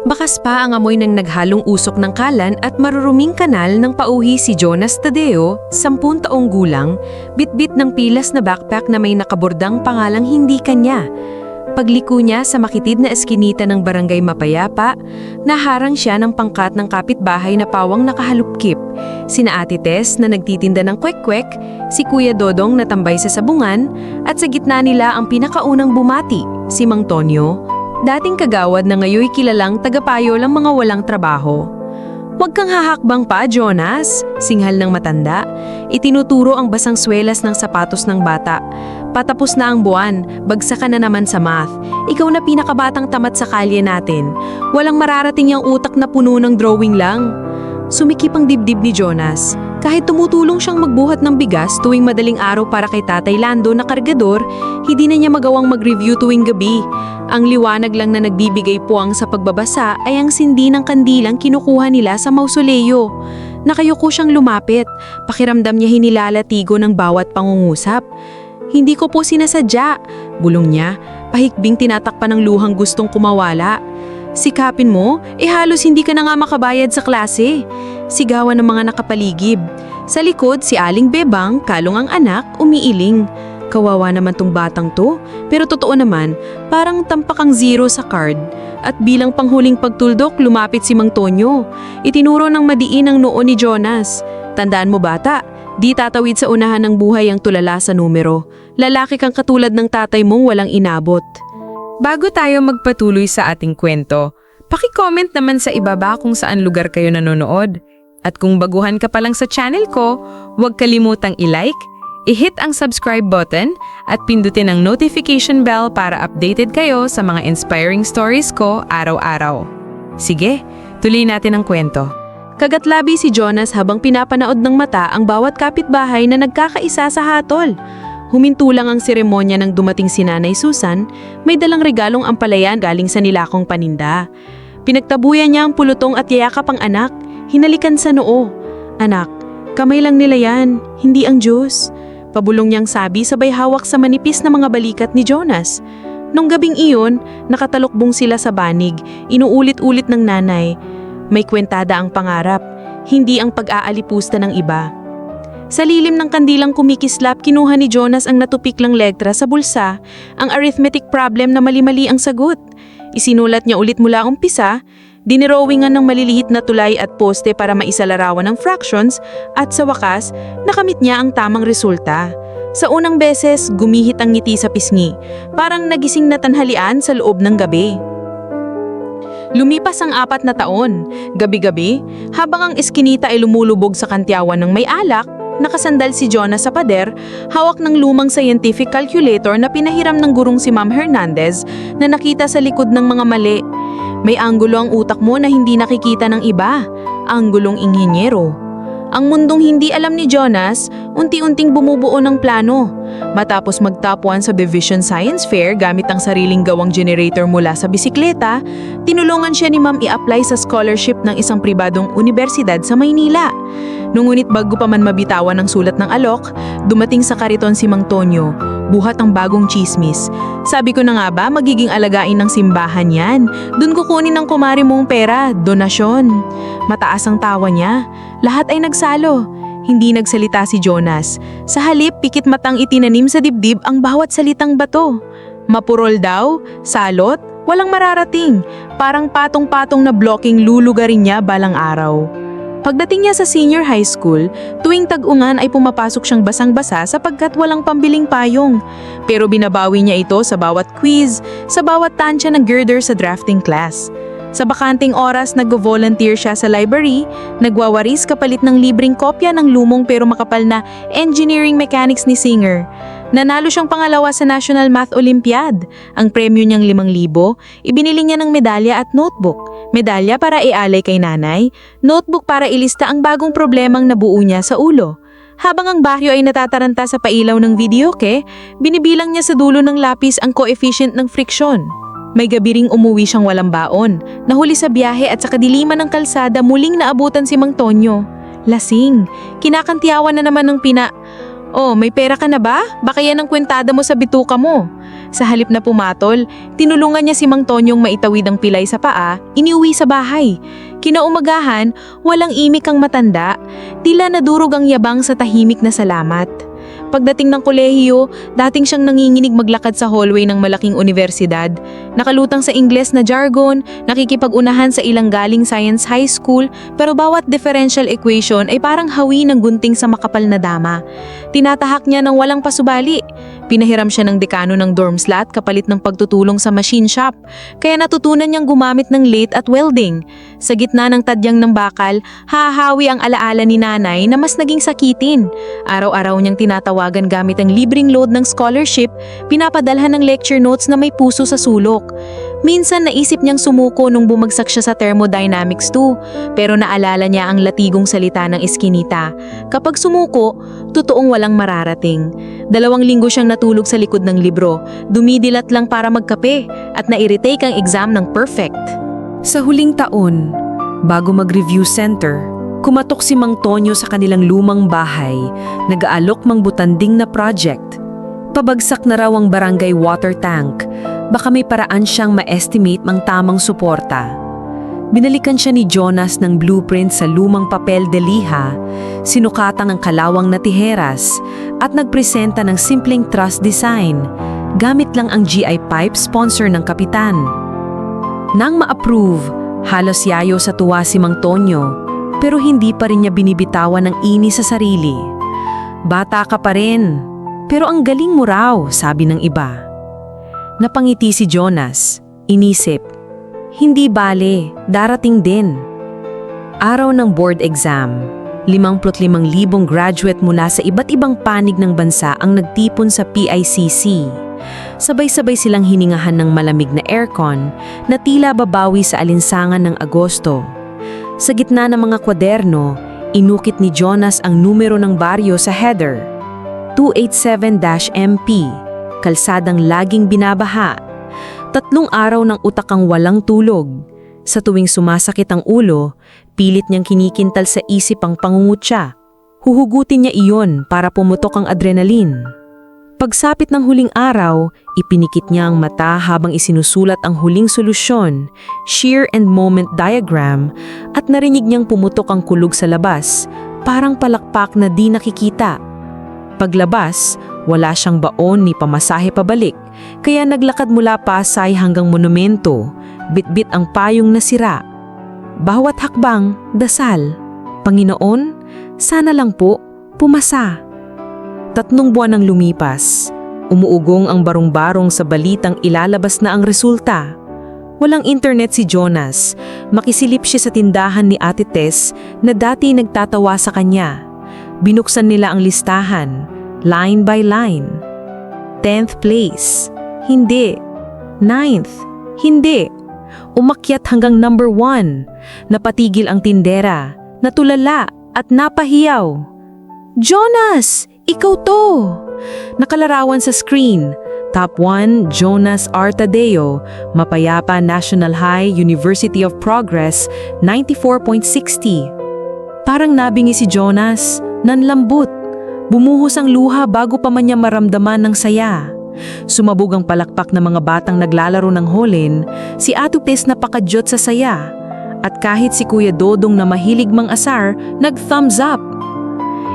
Bakas pa ang amoy ng naghalong usok ng kalan at maruruming kanal ng pauwi si Jonas Tadeo, 10 taong gulang, bitbit ng pilas na backpack na may nakabordang pangalang hindi kanya. Pagliko niya sa makitid na eskinita ng barangay Mapayapa, naharang siya ng pangkat ng kapitbahay na pawang nakahalupkip. Sina Ate Tess na nagtitinda ng kwek-kwek, si Kuya Dodong na tambay sa sabungan, at sa gitna nila ang pinakaunang bumati, si Mang Tonyo, dating kagawad na ngayoy kilalang tagapayo lang mga walang trabaho. "Huwag kang hahakbang pa, Jonas," singhal ng matanda. Itinuturo ang basang swelas ng sapatos ng bata. "Patapos na ang buwan, bagsak ka na naman sa math. Ikaw na pinakabatang tamad sa kalye natin. Walang mararating yung utak na puno ng drawing lang." Sumikip ang dibdib ni Jonas. Kahit tumutulong siyang magbuhat ng bigas tuwing madaling araw para kay Tatay Lando na kargador, hindi na niya magawang mag-review tuwing gabi. Ang liwanag lang na nagbibigay puwang sa pagbabasa ay ang sindi ng kandilang kinukuha nila sa mausoleo. Nakayuko siyang lumapit. Pakiramdam niya hinilalatigo ng bawat pangungusap. "Hindi ko po sinasadya," bulong niya, pahikbing tinatakpan ng luhang gustong kumawala. "Sikapin mo, halos hindi ka na nga makabayad sa klase," sigawan ng mga nakapaligid. Sa likod, si Aling Bebang, kalong ang anak, umiiling. Kawawa naman tong batang to, pero totoo naman, parang tampakang zero sa card. At bilang panghuling pagtuldok, lumapit si Mang Tonyo. Itinuro ng madiin ang noo ni Jonas. "Tandaan mo bata, di tatawid sa unahan ng buhay ang tulala sa numero. Lalaki kang katulad ng tatay mong walang inabot." Bago tayo magpatuloy sa ating kwento, paki-comment naman sa ibaba kung saan lugar kayo nanonood. At kung baguhan ka pa lang sa channel ko, huwag kalimutang i-like, i-hit ang subscribe button at pindutin ang notification bell para updated kayo sa mga inspiring stories ko araw-araw. Sige, tuloy natin ang kwento. Kagatlabi si Jonas habang pinapanood ng mata ang bawat kapitbahay na nagkakaisa sa hatol. Huminto lang ang seremonya nang dumating si Nanay Susan, may dalang regalong ampalayan galing sa nilakong paninda. Pinagtabuyan niya ang pulutong at yayakap ang anak, hinalikan sa noo. "Anak, kamay lang nila yan, hindi ang Diyos." Pabulong niyang sabi sabay hawak sa manipis na mga balikat ni Jonas. Nung gabing iyon, nakatalukbong sila sa banig, inuulit-ulit ng nanay. May kwentada ang pangarap, hindi ang pag-aalipusta ng iba. Sa lilim ng kandilang kumikislap, kinuha ni Jonas ang natupiklang letra sa bulsa, ang arithmetic problem na mali-mali ang sagot. Isinulat niya ulit mula umpisa, dinirowingan ng maliliit na tulay at poste para maisalarawan ng fractions, at sa wakas, nakamit niya ang tamang resulta. Sa unang beses, gumihit ang ngiti sa pisngi, parang nagising na tanghalian sa loob ng gabi. Lumipas ang 4 na taon. Gabi-gabi, habang ang eskinita ay lumulubog sa kantyawan ng may alak, nakasandal si Jonas sa pader, hawak ng lumang scientific calculator na pinahiram ng gurong si Ma'am Hernandez na nakita sa likod ng mga mali. "May anggulo ang utak mo na hindi nakikita ng iba, anggulong inhinyero." Ang mundong hindi alam ni Jonas, unti-unting bumubuo ng plano. Matapos mag-top 1 sa Division Science Fair gamit ang sariling gawang generator mula sa bisikleta, tinulungan siya ni Ma'am i-apply sa scholarship ng isang pribadong universidad sa Maynila. Ngunit bago pa man mabitawan ang sulat ng alok, dumating sa kariton si Mang Tonyo. Buhat ang bagong chismis. "Sabi ko na nga ba, magiging alagain ng simbahan yan. Dun kukunin ng kumari mong pera, donasyon." Mataas ang tawa niya. Lahat ay nagsalo. Hindi nagsalita si Jonas. Sa halip, pikit matang itinanim sa dibdib ang bawat salitang bato. Mapurol daw, salot, walang mararating. Parang patong-patong na blocking lulugarin niya balang araw. Pagdating niya sa senior high school, tuwing tag-ungan ay pumapasok siyang basang-basa sapagkat walang pambiling payong. Pero binabawi niya ito sa bawat quiz, sa bawat tansya ng girder sa drafting class. Sa bakanting oras, nag-volunteer siya sa library, nagwawaris kapalit ng libreng kopya ng lumong pero makapal na Engineering Mechanics ni Singer. Nanalo siyang pangalawa sa National Math Olympiad. Ang premyo niyang 5,000, ibinili niya ng medalya at notebook. Medalya para ialay kay nanay, notebook para ilista ang bagong problemang nabuo niya sa ulo. Habang ang baryo ay natataranta sa pailaw ng videoke, binibilang niya sa dulo ng lapis ang coefficient ng friksyon. May gabi ring umuwi siyang walang baon. Nahuli sa biyahe at sa kadiliman ng kalsada muling naabutan si Mang Tonyo. Lasing. Kinakantiyawan na naman ng "Oh, may pera ka na ba? Baka yan ang kwentada mo sa bituka mo." Sa halip na pumatol, tinulungan niya si Mang Tonyong maitawid ang pilay sa paa, iniuwi sa bahay. Kinaumagahan, walang imik ang matanda, tila nadurog ang yabang sa tahimik na salamat. Pagdating ng kolehiyo, dating siyang nanginginig maglakad sa hallway ng malaking universidad. Nakalutang sa Ingles na jargon, nakikipag-unahan sa ilang galing science high school, pero bawat differential equation ay parang hawi ng gunting sa makapal na dama. Tinatahak niya ng walang pasubali. Pinahiram siya ng dekano ng dorm slot kapalit ng pagtutulong sa machine shop, kaya natutunan niyang gumamit ng lathe at welding. Sa gitna ng tadyang ng bakal, hahawi ang alaala ni nanay na mas naging sakitin. Araw-araw niyang tinatawagan gamit ang libreng load ng scholarship, pinapadalhan ng lecture notes na may puso sa sulok. Minsan naisip niyang sumuko nung bumagsak siya sa thermodynamics 2, pero naalala niya ang latigong salita ng Eskinita. Kapag sumuko, totoong walang mararating. 2 linggo siyang natulog sa likod ng libro, dumidilat lang para magkape at na-retake ang exam ng perfect. Sa huling taon, bago mag-review center, kumatok si Mang Tonyo sa kanilang lumang bahay, nag-aalok mang butanding na project. Pabagsak na raw ang barangay water tank, baka may paraan siyang ma-estimate mang tamang suporta. Binalikan siya ni Jonas ng blueprint sa lumang papel de liha, sinukatan ang kalawang na tiheras, at nagpresenta ng simpleng truss design, gamit lang ang GI pipe sponsor ng kapitan. Nang ma-approve, halos yayo sa tuwa si Mang Tonyo, pero hindi pa rin niya binibitawan ng inis sa sarili. Bata ka pa rin, pero ang galing mo raw, sabi ng iba. Napangiti si Jonas, inisip, hindi bale, darating din. Araw ng board exam, 55,000 graduate mula sa iba't ibang panig ng bansa ang nagtipon sa PICC. Sabay-sabay silang hiningahan ng malamig na aircon na tila babawi sa alinsangan ng Agosto. Sa gitna ng mga kwaderno, inukit ni Jonas ang numero ng baryo sa header. 287-MP, kalsadang laging binabaha. 3 araw ng utakang walang tulog. Sa tuwing sumasakit ang ulo, pilit niyang kinikintal sa isip ang pangungutya. Huhugutin niya iyon para pumutok ang adrenaline. Pagsapit ng huling araw, ipinikit niya ang mata habang isinusulat ang huling solusyon, shear and moment diagram, at narinig niyang pumutok ang kulog sa labas, parang palakpak na di nakikita. Paglabas, wala siyang baon ni pamasahe pabalik, kaya naglakad mula Pasay hanggang monumento, bitbit ang payong nasira. Bawat hakbang, dasal. Panginoon, sana lang po, pumasa. 3 buwan nang lumipas. Umuugong ang barong-barong sa balitang ilalabas na ang resulta. Walang internet si Jonas. Makisilip siya sa tindahan ni Ate Tess na dati nagtatawa sa kanya. Binuksan nila ang listahan, line by line. 10th place. Hindi. 9th. Hindi. Umakyat hanggang number 1. Napatigil ang tindera, natulala at napahiyaw. Jonas! Ikaw to! Nakalarawan sa screen. Top 1, Jonas R. Tadeo, Mapayapa National High, University of Progress, 94.60. Parang nabingi si Jonas, nanlambot. Bumuhos ang luha bago pa man niya maramdaman ng saya. Sumabog ang palakpak ng mga batang naglalaro ng holin, si Ate Tess napakadyot sa saya. At kahit si Kuya Dodong na mahilig mang asar, nag-thumbs up.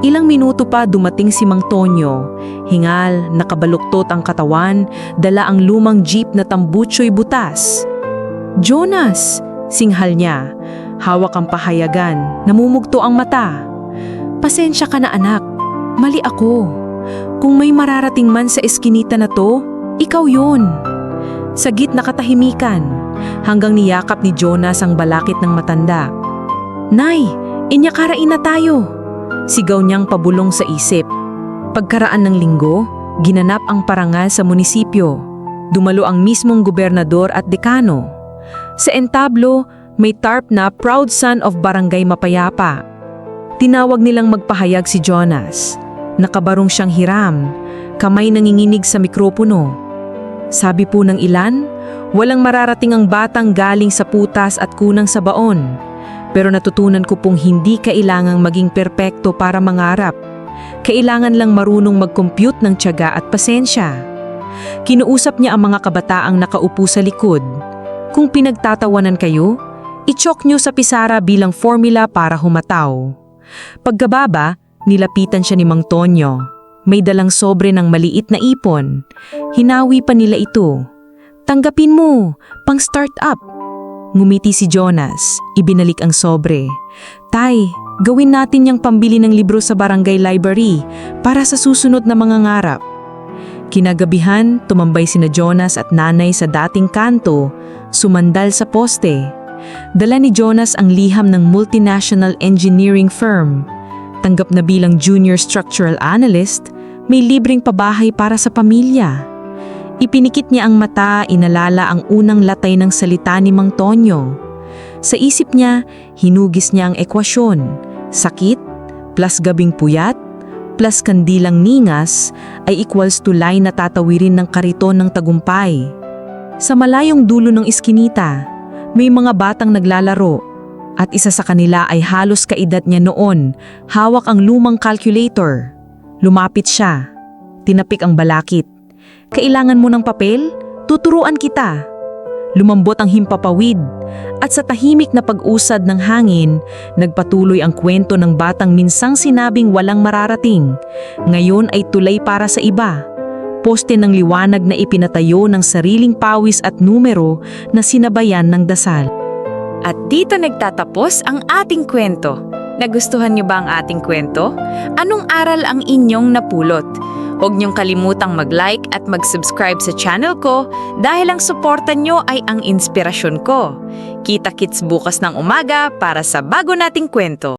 Ilang minuto pa dumating si Mang Tonyo. Hingal, nakabaluktot ang katawan, dala ang lumang jeep na tambutso'y butas. Jonas! Singhal niya. Hawak ang pahayagan, namumugto ang mata. Pasensya ka na anak, mali ako. Kung may mararating man sa eskinita na to, ikaw yun. Sagit na katahimikan, hanggang niyakap ni Jonas ang balakit ng matanda. Nay, inyakarain na tayo! Sigaw niyang pabulong sa isip. Pagkaraan ng linggo, ginanap ang parangal sa munisipyo. Dumalo ang mismong gobernador at dekano. Sa entablo, may tarp na proud son of Barangay Mapayapa. Tinawag nilang magpahayag si Jonas. Nakabarong siyang hiram, kamay nanginginig sa mikropono. Sabi po ng ilan, walang mararating ang batang galing sa putas at kunang sa baon. Pero natutunan ko pong hindi kailangang maging perpekto para mangarap. Kailangan lang marunong mag-compute ng tiyaga at pasensya. Kinuusap niya ang mga kabataang nakaupo sa likod. Kung pinagtatawanan kayo, i-chalk nyo sa pisara bilang formula para humataw. Pagkababa, nilapitan siya ni Mang Tonyo. May dalang sobre ng maliit na ipon. Hinawi pa nila ito. Tanggapin mo, pang start up. Ngumiti si Jonas, ibinalik ang sobre. Tay, gawin natin yung pambili ng libro sa barangay library para sa susunod na mga ngarap. Kinagabihan, tumambay sina Jonas at nanay sa dating kanto, sumandal sa poste. Dala ni Jonas ang liham ng multinational engineering firm. Tanggap na bilang junior structural analyst, may libreng pabahay para sa pamilya. Ipinikit niya ang mata, inalala ang unang latay ng salita ni Mang Tonyo. Sa isip niya, hinugis niya ang ekwasyon. Sakit plus gabing puyat plus kandilang ningas ay equals to line na tatawirin ng kariton ng tagumpay. Sa malayong dulo ng iskinita, may mga batang naglalaro at isa sa kanila ay halos kaedad niya noon, hawak ang lumang calculator. Lumapit siya. Tinapik ang balakid. Kailangan mo ng papel? Tuturuan kita. Lumambot ang himpapawid at sa tahimik na pag-usad ng hangin, nagpatuloy ang kwento ng batang minsang sinabing walang mararating. Ngayon ay tulay para sa iba. Poste ng liwanag na ipinatayo ng sariling pawis at numero na sinabayan ng dasal. At dito nagtatapos ang ating kwento. Nagustuhan niyo ba ang ating kwento? Anong aral ang inyong napulot? Huwag niyong kalimutang mag-like at mag-subscribe sa channel ko dahil ang suporta niyo ay ang inspirasyon ko. Kita-kits bukas ng umaga para sa bago nating kwento.